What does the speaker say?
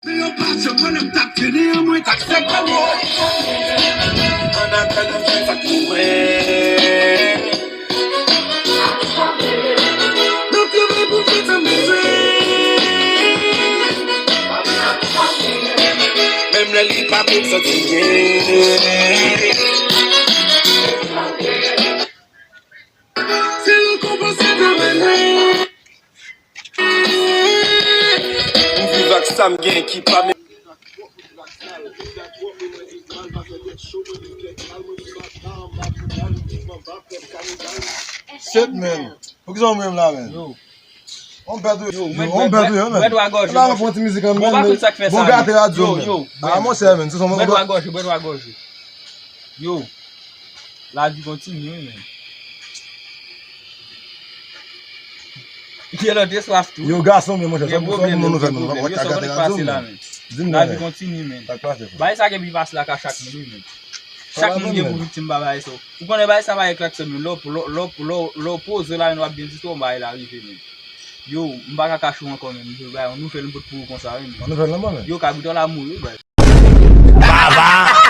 Meu patrão, quando eu tá querendo muito, tá sempre amor. Anda cada vez a correr. Não te vem por que também même la lit pas pour s'attirer. C'est le combat, c'est de on vit avec Sam Gain qui pas même. Shit, man. Por que são mesmo lá, man? Yo. Vamos perto Yo, vamos perto eu, man. Bedo a gauche. Lá, vamos fazer música, man. Vamos fazer que Vamos gater a Yo, man. yo. Ah, moi, c'est, man. Bedo a gauche. Yo. La vie continue, man. Il a déçoif tout. Yo, garçon, mais moi, Il y a j'ai problème, ça. yo, ça va passer là, man. La vie continue, man. Bah, ça qui passe là, chaque minute, man. Chaque monde qui est victime de ça. Vous connaissez ça va avec l'accès, l'oppose là, on va bien dire, on va arriver, man. Yo, on va pas cacher encore, man. On nous fait un peu de pour comme ça, man. On nous fait le moment, man. Yo, quand vous dans l'amour, yo, bah. Baba!